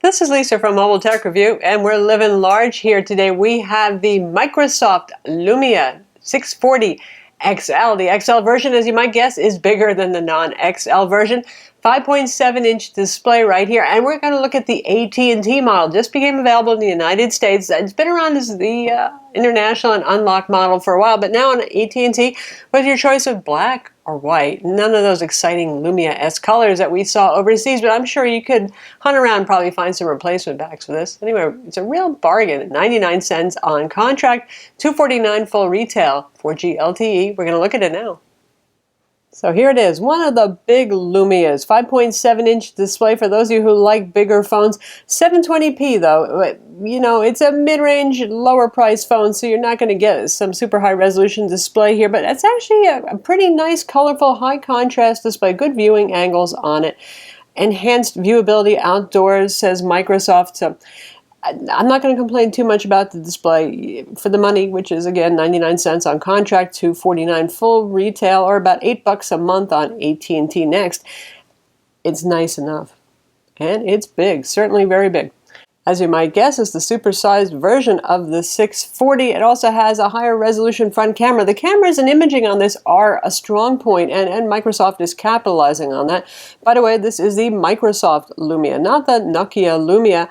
This is Lisa from Mobile Tech Review, and we're living large here today. We have the Microsoft Lumia 640 XL. The XL version, as you might guess, is bigger than the non-XL version. 5.7-inch display right here, and we're going to look at the AT&T model. Just became available in the United States. It's been around as the international and unlocked model for a while, but now on AT&T, with your choice of black or white. None of those exciting Lumia-esque colors that we saw overseas, but I'm sure you could hunt around and probably find some replacement backs for this. Anyway, it's a real bargain. 99 cents on contract, $249 full retail, 4G LTE. We're going to look at it now. So here it is, one of the big Lumias, 5.7-inch display for those of you who like bigger phones. 720p though, you know, it's a mid-range, lower price phone, so you're not going to get some super high resolution display here, but it's actually a pretty nice, colorful, high contrast display, good viewing angles on it. Enhanced viewability outdoors, says Microsoft. So I'm not going to complain too much about the display for the money, which is again 99 cents on contract, $249 full retail, or about $8 a month on AT&T Next. It's nice enough, and it's big, certainly very big. As you might guess, it's the supersized version of the 640. It also has a higher resolution front camera. The cameras and imaging on this are a strong point, and Microsoft is capitalizing on that. By the way, this is the Microsoft Lumia, not the Nokia Lumia.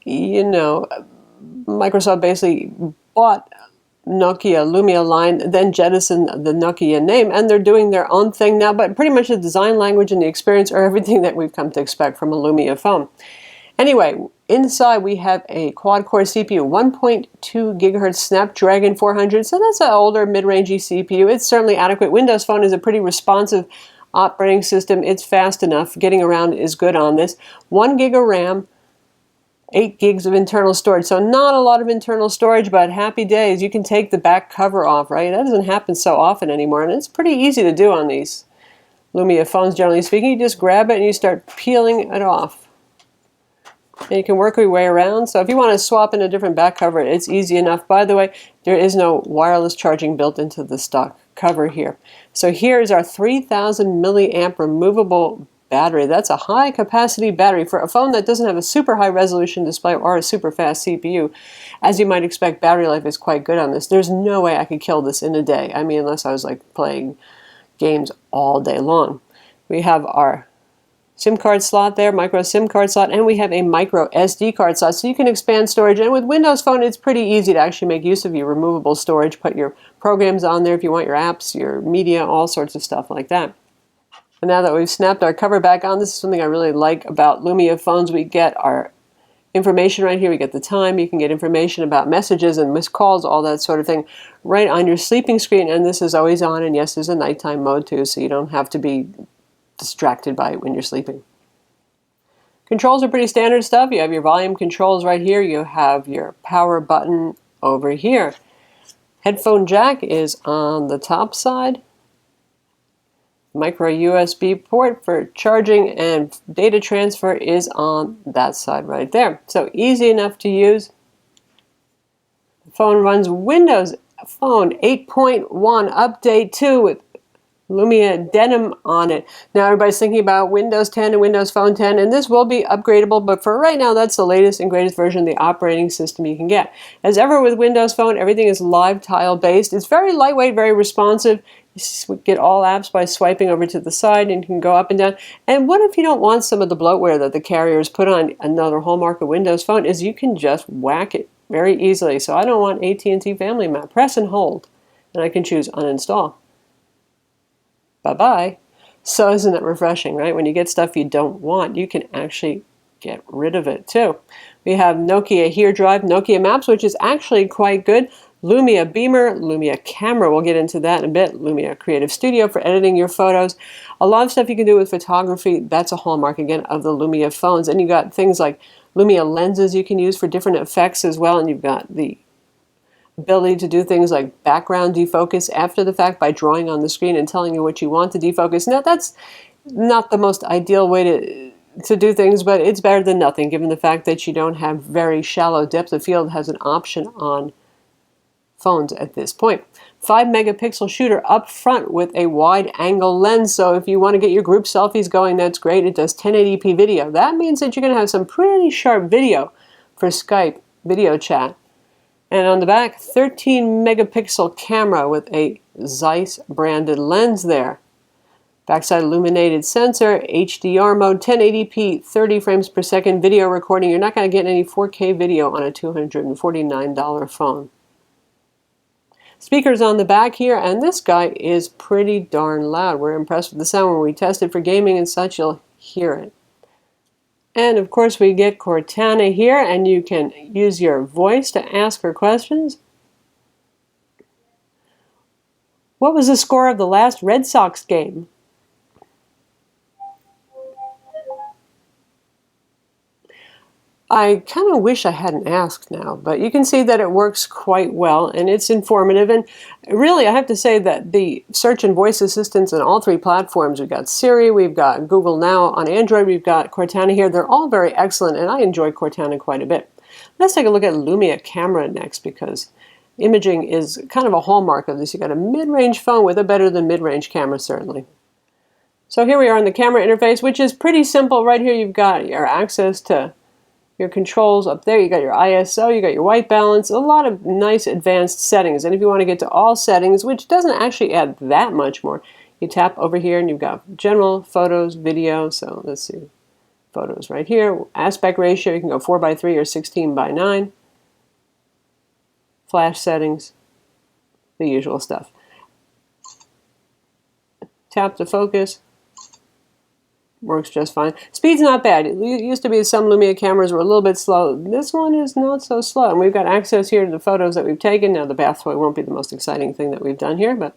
You know, Microsoft basically bought Nokia Lumia line, then jettisoned the Nokia name, and they're doing their own thing now, but pretty much the design language and the experience are everything that we've come to expect from a Lumia phone. Anyway, inside we have a quad-core CPU, 1.2 gigahertz Snapdragon 400, so that's an older mid-rangey CPU. It's certainly adequate. Windows Phone is a pretty responsive operating system. It's fast enough. Getting around is good on this. 1 gig of RAM, 8 gigs of internal storage. So not a lot of internal storage, but happy days. You can take the back cover off, right? That doesn't happen so often anymore, and it's pretty easy to do on these Lumia phones, generally speaking. You just grab it and you start peeling it off. And you can work your way around. So if you want to swap in a different back cover, it's easy enough. By the way, there is no wireless charging built into the stock cover here. So here is our 3,000 milliamp removable battery. That's a high capacity battery for a phone that doesn't have a super high resolution display or a super fast CPU. As you might expect, battery life is quite good on this. There's no way I could kill this in a day. I mean, unless I was like playing games all day long. We have our SIM card slot there, micro SIM card slot, and we have a micro SD card slot, so you can expand storage. And with Windows Phone, it's pretty easy to actually make use of your removable storage, put your programs on there if you want, your apps, your media, all sorts of stuff like that. And now that we've snapped our cover back on, this is something I really like about Lumia phones. We get our information right here. We get the time. You can get information about messages and missed calls, all that sort of thing, right on your sleeping screen. And this is always on. And yes, there's a nighttime mode too, so you don't have to be distracted by it when you're sleeping. Controls are pretty standard stuff. You have your volume controls right here. You have your power button over here. Headphone jack is on the top side. Micro USB port for charging and data transfer is on that side right there. So easy enough to use. The phone runs Windows Phone 8.1 Update 2 with Lumia Denim on it. Now everybody's thinking about Windows 10 and Windows Phone 10, and this will be upgradable, but for right now, that's the latest and greatest version of the operating system you can get. As ever with Windows Phone, everything is live tile based. It's very lightweight, very responsive. You get all apps by swiping over to the side, and you can go up and down. And what if you don't want some of the bloatware that the carriers put on? Another hallmark of Windows Phone is you can just whack it very easily. So I don't want AT&T Family Map. Press and hold, and I can choose uninstall. Bye-bye. So isn't that refreshing, right? When you get stuff you don't want, you can actually get rid of it too. We have Nokia Here Drive, Nokia Maps, which is actually quite good. Lumia Beamer, Lumia Camera, we'll get into that in a bit. Lumia Creative Studio for editing your photos. A lot of stuff you can do with photography. That's a hallmark, again, of the Lumia phones. And you've got things like Lumia lenses you can use for different effects as well. And you've got the ability to do things like background defocus after the fact by drawing on the screen and telling you what you want to defocus. Now, that's not the most ideal way to do things, but it's better than nothing, given the fact that you don't have very shallow depth of field. Has an option on phones at this point. 5-megapixel shooter up front with a wide angle lens, so if you want to get your group selfies going, that's great. It does 1080p video. That means that you're going to have some pretty sharp video for Skype video chat. And on the back, 13-megapixel camera with a Zeiss branded lens there. Backside illuminated sensor, HDR mode, 1080p, 30 frames per second video recording. You're not going to get any 4K video on a $249 phone. Speakers on the back here, and this guy is pretty darn loud. We're impressed with the sound. When we test it for gaming and such, you'll hear it. And of course we get Cortana here, and you can use your voice to ask her questions. What was the score of the last Red Sox game? I kind of wish I hadn't asked now, but you can see that it works quite well and it's informative. And really, I have to say that the search and voice assistants on all three platforms, we've got Siri, we've got Google Now on Android, we've got Cortana here. They're all very excellent, and I enjoy Cortana quite a bit. Let's take a look at Lumia camera next, because imaging is kind of a hallmark of this. You've got a mid-range phone with a better than mid-range camera, certainly. So here we are in the camera interface, which is pretty simple. Right here you've got your access to your controls up there. You got your ISO, you got your white balance, a lot of nice advanced settings. And if you want to get to all settings, which doesn't actually add that much more, you tap over here and you've got general, photos, video. So let's see, photos right here. Aspect ratio, you can go 4:3 or 16:9. Flash settings, the usual stuff. Tap to focus. Works just fine. Speed's not bad. It used to be some Lumia cameras were a little bit slow. This one is not so slow. And we've got access here to the photos that we've taken. Now the bath toy won't be the most exciting thing that we've done here, but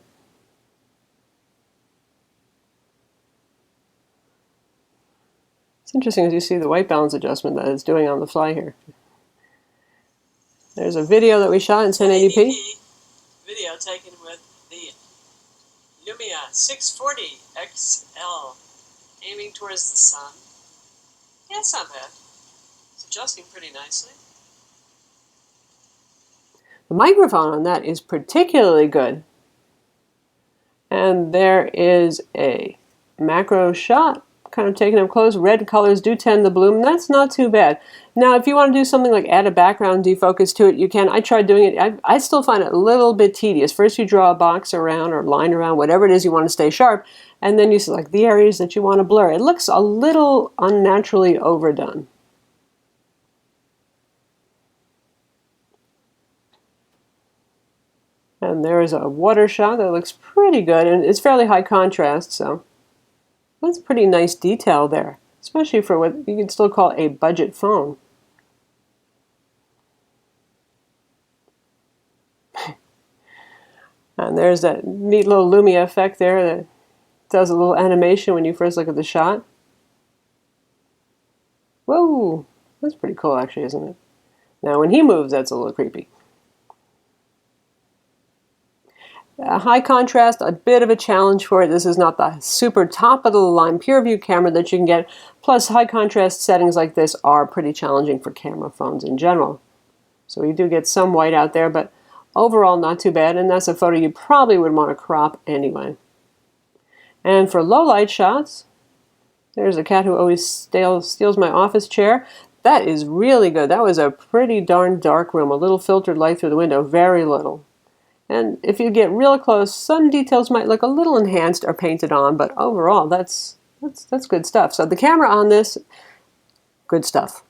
it's interesting as you see the white balance adjustment that it's doing on the fly here. There's a video that we shot in 1080p. Video taken with the Lumia 640 XL. Aiming towards the sun. Yeah, it's not bad. It's adjusting pretty nicely. The microphone on that is particularly good. And there is a macro shot, kind of taken up close. Red colors do tend to bloom. That's not too bad. Now, if you want to do something like add a background defocus to it, you can. I tried doing it. I still find it a little bit tedious. First you draw a box around or line around, whatever it is you want to stay sharp, and then you select the areas that you want to blur. It looks a little unnaturally overdone. And there is a water shot that looks pretty good, and it's fairly high contrast, so that's pretty nice detail there, especially for what you could still call a budget phone. And there's that neat little Lumia effect there that does a little animation when you first look at the shot. Whoa, that's pretty cool actually, isn't it? Now when he moves, that's a little creepy. High contrast, a bit of a challenge for it. This is not the super top of the line PureView camera that you can get. Plus high contrast settings like this are pretty challenging for camera phones in general. So we do get some white out there, but overall not too bad, and that's a photo you probably would want to crop anyway. And for low light shots, there's a cat who always steals my office chair. That is really good. That was a pretty darn dark room, a little filtered light through the window, very little. And if you get real close, some details might look a little enhanced or painted on, but overall that's good stuff. So the camera on this, good stuff.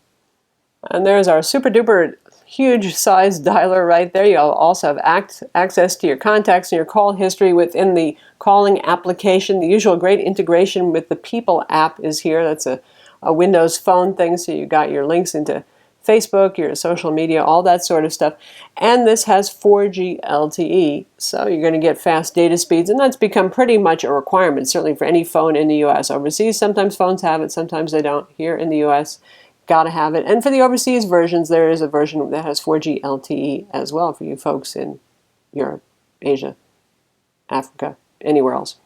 And there's our super duper huge size dialer right there. You'll also have access to your contacts and your call history within the calling application. The usual great integration with the People app is here. That's a Windows phone thing, so you got your links into Facebook, your social media, all that sort of stuff. And this has 4G LTE, so you're going to get fast data speeds, and that's become pretty much a requirement, certainly for any phone in the US. Overseas, sometimes phones have it, sometimes they don't. Here in the US, gotta have it. And for the overseas versions, there is a version that has 4G LTE as well for you folks in Europe, Asia, Africa, anywhere else.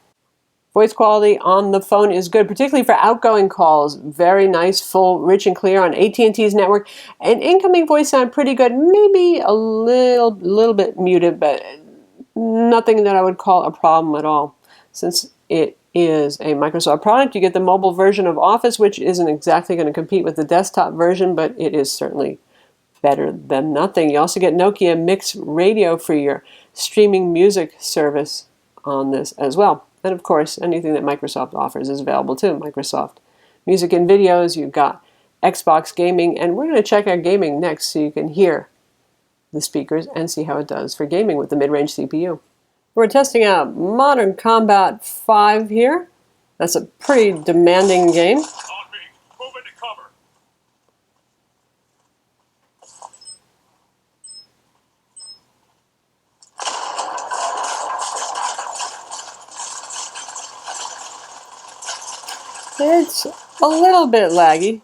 Voice quality on the phone is good, particularly for outgoing calls. Very nice, full, rich, and clear on AT&T's network. And incoming voice sound pretty good. Maybe a little bit muted, but nothing that I would call a problem at all. Since it is a Microsoft product, you get the mobile version of Office, which isn't exactly going to compete with the desktop version, but it is certainly better than nothing. You also get Nokia Mix Radio for your streaming music service on this as well. And of course, anything that Microsoft offers is available too. Microsoft Music and Videos, you've got Xbox Gaming, and we're going to check out gaming next so you can hear the speakers and see how it does for gaming with the mid-range CPU. We're testing out Modern Combat 5 here. That's a pretty demanding game. On me. Move into cover. It's a little bit laggy.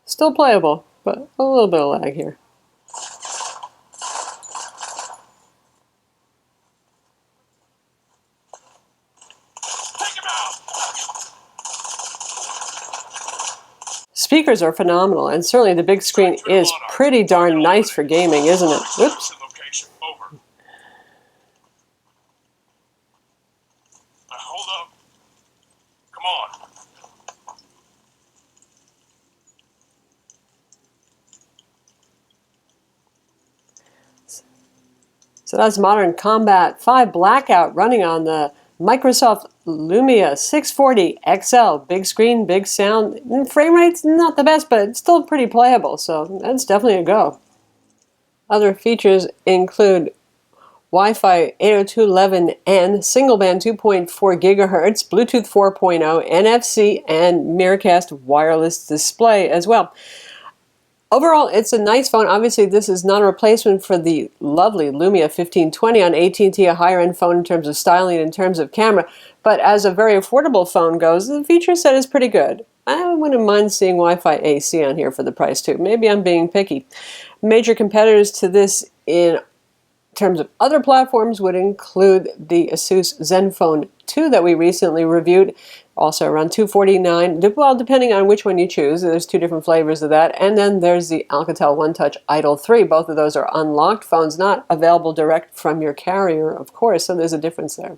Still playable, but a little bit of lag here. Take him out. Speakers are phenomenal, and certainly the big screen is pretty darn nice for gaming, isn't it? Whoops. Location over. Now hold up. Come on. So that's Modern Combat 5 Blackout running on the Microsoft Lumia 640 XL. Big screen, big sound. Frame rate's not the best, but it's still pretty playable, so that's definitely a go. Other features include Wi-Fi 802.11n, single band 2.4 gigahertz, Bluetooth 4.0, NFC, and Miracast wireless display as well. Overall, it's a nice phone. Obviously, this is not a replacement for the lovely Lumia 1520 on AT&T, a higher-end phone in terms of styling and in terms of camera. But as a very affordable phone goes, the feature set is pretty good. I wouldn't mind seeing Wi-Fi AC on here for the price, too. Maybe I'm being picky. Major competitors to this in terms of other platforms would include the Asus Zenfone 2 that we recently reviewed, also around $249, well, depending on which one you choose. There's two different flavors of that. And then there's the Alcatel One Touch Idol 3. Both of those are unlocked phones, not available direct from your carrier, of course, so there's a difference there.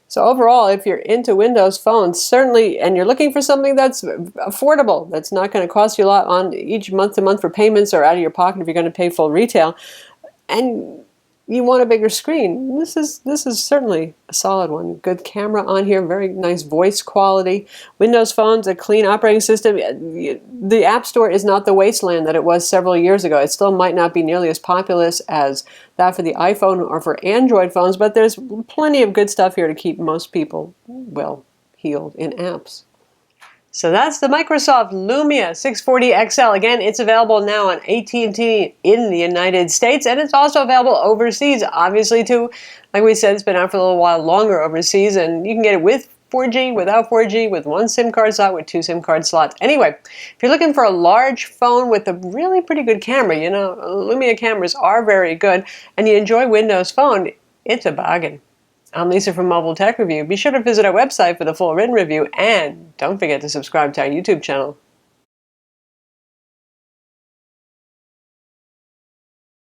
So overall, if you're into Windows phones, certainly, and you're looking for something that's affordable, that's not going to cost you a lot on each month to month for payments or out of your pocket if you're going to pay full retail, and you want a bigger screen, this is certainly a solid one. Good camera on here, very nice voice quality. Windows phones, a clean operating system. The App Store is not the wasteland that it was several years ago. It still might not be nearly as populous as that for the iPhone or for Android phones, but there's plenty of good stuff here to keep most people well heeled in apps. So that's the Microsoft Lumia 640 XL. Again, it's available now on AT&T in the United States, and it's also available overseas, obviously, too. Like we said, it's been out for a little while longer overseas, and you can get it with 4G, without 4G, with one SIM card slot, with two SIM card slots. Anyway, if you're looking for a large phone with a really pretty good camera, you know, Lumia cameras are very good, and you enjoy Windows Phone, it's a bargain. I'm Lisa from Mobile Tech Review. Be sure to visit our website for the full written review, and don't forget to subscribe to our YouTube channel.